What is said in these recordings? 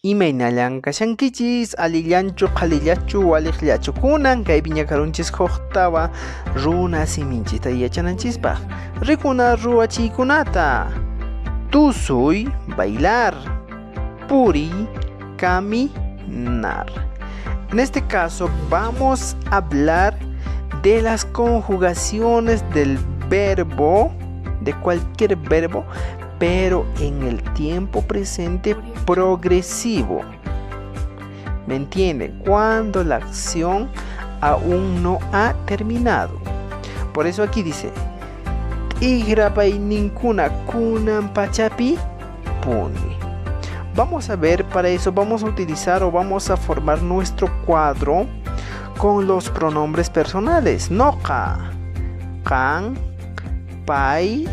Imaynayan kashankichis, alillanchu qhalillachu waliqllachu kunan kaypi ñakarunchis huqtawa runa siminchita yachananchispaq. Rikuna ruwachiykunata: tusuy, bailar; puri, caminar. En este caso vamos a hablar de las conjugaciones del verbo, de cualquier verbo, pero en el tiempo presente progresivo. ¿Me entiende? Cuando la acción aún no ha terminado. Por eso aquí dice: Igrapay ninkuna kunan pachapi puni. Vamos a ver, para eso vamos a utilizar o vamos a formar nuestro cuadro con los pronombres personales. Noqa, kan, pay,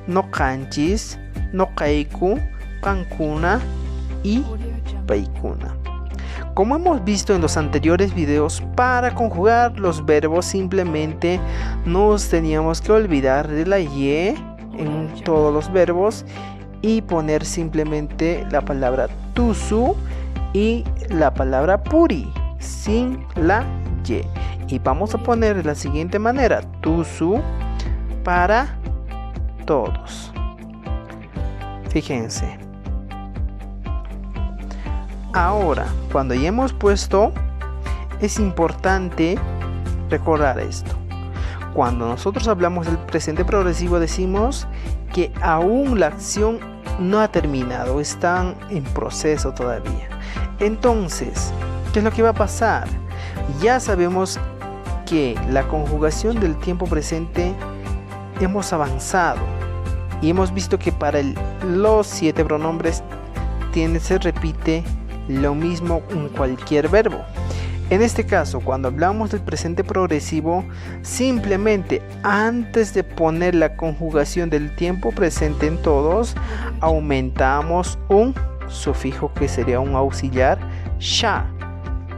noqanchis, noqayku, kankuna y paykuna. Como hemos visto en los anteriores videos, para conjugar los verbos simplemente nos teníamos que olvidar de la y en todos los verbos y poner simplemente la palabra tusu y la palabra puri sin la y. Y vamos a poner de la siguiente manera: tusu para todos. Fíjense. Ahora, cuando ya hemos puesto, es importante recordar esto. Cuando nosotros hablamos del presente progresivo decimos que aún la acción no ha terminado, están en proceso todavía. Entonces, ¿qué es lo que va a pasar? Ya sabemos que la conjugación del tiempo presente hemos avanzado y hemos visto que para los 7 pronombres se repite lo mismo en cualquier verbo. En este caso, cuando hablamos del presente progresivo, simplemente antes de poner la conjugación del tiempo presente en todos, aumentamos un sufijo que sería un auxiliar sha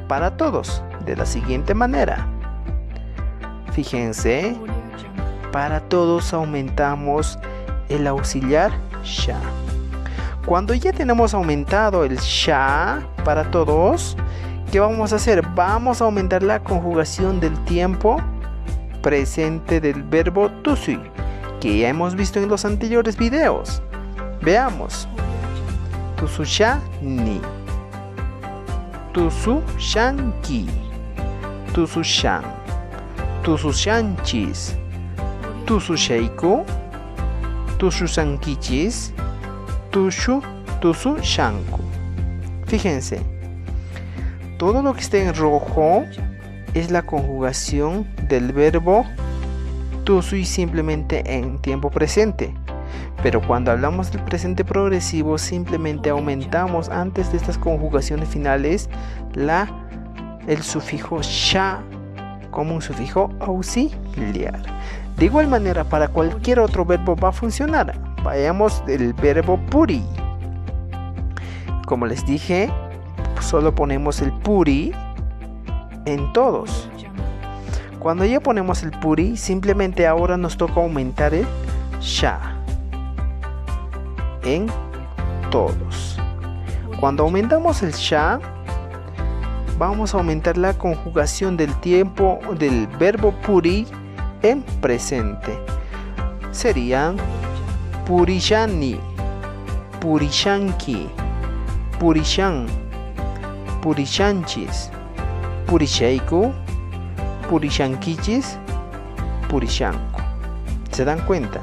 para todos, de la siguiente manera. Fíjense, para todos aumentamos el auxiliar sha. Cuando ya tenemos aumentado el sha para todos, ¿qué vamos a hacer? Vamos a aumentar la conjugación del tiempo presente del verbo tusui, que ya hemos visto en los anteriores videos. Veamos. Tusushani, tusushanki, tusushan, tusushanchis, tususheiku, tususankichis, tusushanku. Fíjense, todo lo que está en rojo es la conjugación del verbo tusui simplemente en tiempo presente. Pero cuando hablamos del presente progresivo simplemente aumentamos antes de estas conjugaciones finales el sufijo sha como un sufijo auxiliar. De igual manera, para cualquier otro verbo va a funcionar. Vayamos del verbo puri. Como les dije, solo ponemos el puri en todos. Cuando ya ponemos el puri, simplemente ahora nos toca aumentar el sha en todos. Cuando aumentamos el sha, vamos a aumentar la conjugación del tiempo del verbo puri en presente. Serían purishani, purishanki, purishan, purishanchis, purisheiku, purishankichis, purishanku. ¿Se dan cuenta?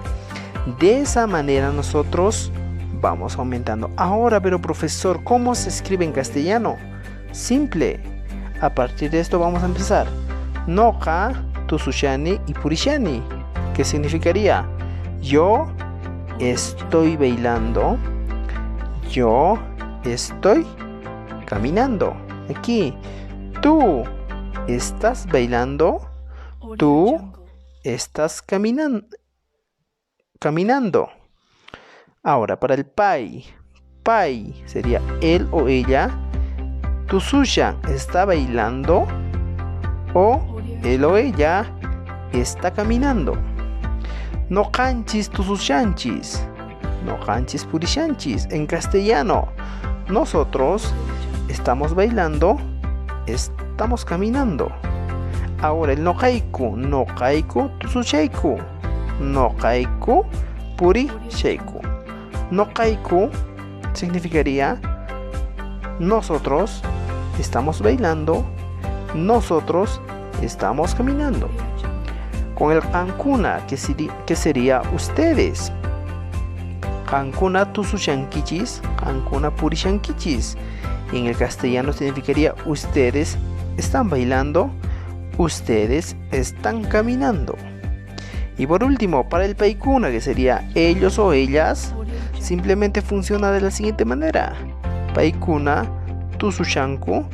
De esa manera nosotros vamos aumentando. Ahora, pero profesor, ¿cómo se escribe en castellano? Simple. A partir de esto vamos a empezar. Noqa, tusushani y purishani. ¿Qué significaría? Yo estoy bailando. Yo estoy caminando. Aquí. Tú estás bailando. Tú estás caminando. Ahora, para el pai sería él o ella. Tususha está bailando o él o ella está caminando. No canchis tusushanchis, no canchis purishanchis. En castellano, nosotros estamos bailando, estamos caminando. Ahora el noqayku tusushayku, noqayku purishayku. Noqayku significaría nosotros estamos bailando, nosotros estamos caminando. Con el qankuna, que sería ustedes. Qankuna tusushankichis, qankuna purishankichis. En el castellano significaría ustedes están bailando, ustedes están caminando. Y por último, para el paykuna, que sería ellos o ellas, simplemente funciona de la siguiente manera. Paykuna tusushanku,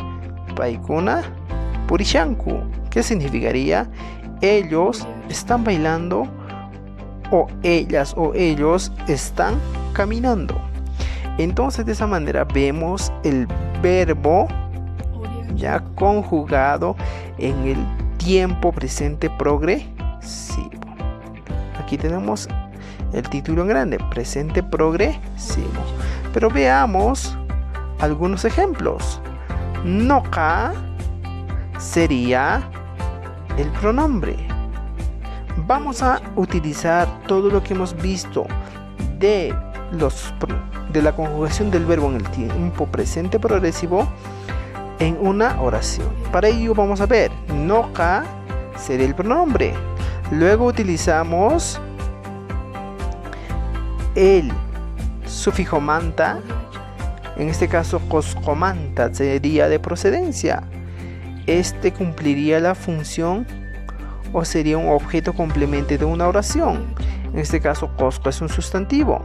paykuna purishanku, que significaría ellos están bailando o ellas o ellos están caminando. Entonces de esa manera vemos el verbo ya conjugado en el tiempo presente progresivo. Aquí tenemos el título en grande, presente progresivo. Pero veamos algunos ejemplos. Noqa sería el pronombre. Vamos a utilizar todo lo que hemos visto de la conjugación del verbo en el tiempo presente progresivo en una oración. Para ello vamos a ver, noqa sería el pronombre. Luego utilizamos el sufijo manta, en este caso coscomanta sería de procedencia. Este cumpliría la función o sería un objeto complemento de una oración. En este caso cosco es un sustantivo.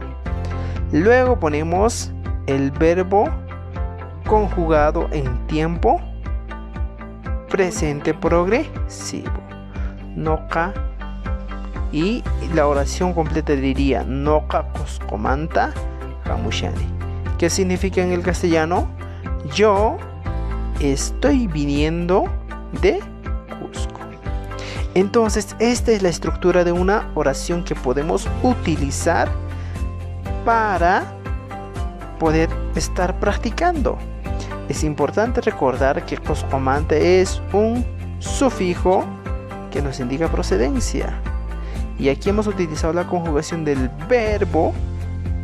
Luego ponemos el verbo conjugado en tiempo presente progresivo, noqa, y la oración completa diría noqa coscomanta hamushani. ¿Qué significa en el castellano? Yo estoy viniendo de Cusco. Entonces esta es la estructura de una oración que podemos utilizar para poder estar practicando. Es importante recordar que coscomanta es un sufijo que nos indica procedencia. Y aquí hemos utilizado la conjugación del verbo,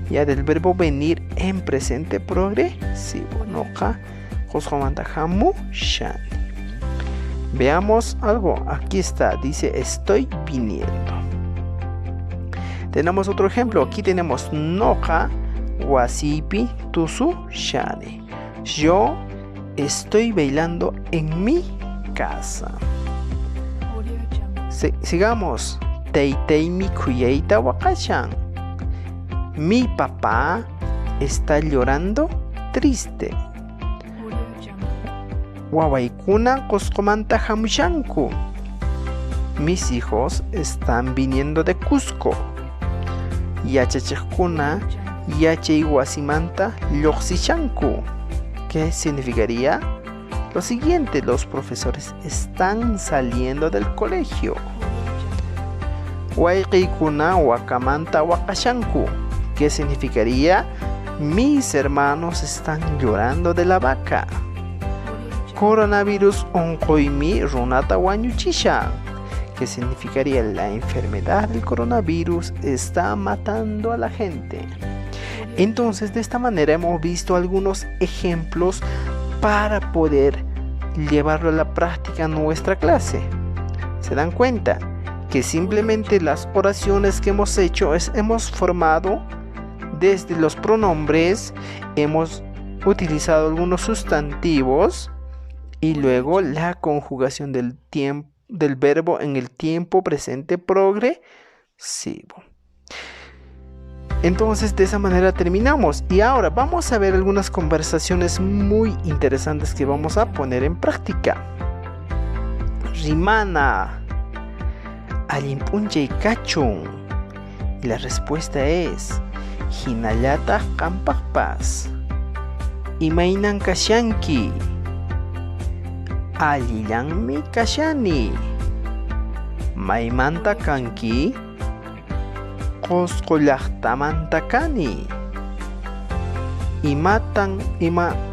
ya del verbo venir en presente progresivo. Noqa coscomanta hamushani. Veamos algo. Aquí está, dice estoy viniendo. Tenemos otro ejemplo. Aquí tenemos noqa wasipi tusushani. Yo estoy bailando en mi casa. Sigamos. Taytaymi kuyayta waqashan. Mi papá está llorando triste. Wawaykuna coscomanta hamushanku. Mis hijos están viniendo de Cusco. Yachachiqkuna yachay wasimanta lluqsishanku. ¿Qué significaría? Lo siguiente, los profesores están saliendo del colegio. Wayqiykuna wakamanta waqashanku. ¿Qué significaría? Mis hermanos están llorando de la vaca. Coronavirus onqoymi runata wañuchishan. ¿Qué significaría? La enfermedad del coronavirus está matando a la gente. Entonces, de esta manera hemos visto algunos ejemplos para poder llevarlo a la práctica en nuestra clase. ¿Se dan cuenta? Que simplemente las oraciones que hemos hecho hemos formado desde los pronombres, hemos utilizado algunos sustantivos y luego la conjugación del verbo en el tiempo presente progresivo. Entonces de esa manera terminamos y ahora vamos a ver algunas conversaciones muy interesantes que vamos a poner en práctica. Rimana Allimpunchay kachun. Y la respuesta es Hinallata kampakpas. Imainan kashanki. Allillanmi kashani. Maymanta kanki. Qusqullaqtamanta kani.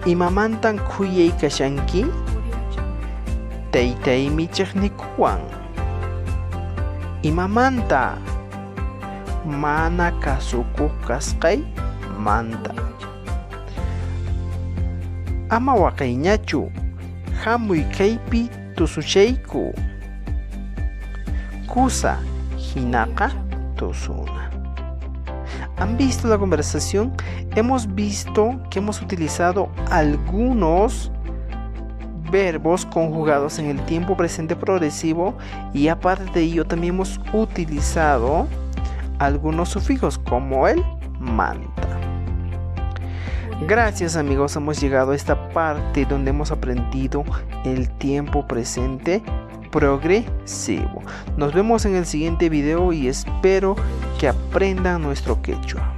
Imamantan kuyay kashanki? Taytaymi chiqnikuwan. Imamanta mana kasukuq kasqay manta. Ama waqayñachu, hamuy kaypi tusuchayku. Kusa hinaqa tusuna. ¿Han visto la conversación? Hemos visto que hemos utilizado algunos verbos conjugados en el tiempo presente progresivo y aparte de ello también hemos utilizado algunos sufijos como el manta. Gracias amigos, hemos llegado a esta parte donde hemos aprendido el tiempo presente progresivo. Nos vemos en el siguiente video y espero que aprendan nuestro quechua.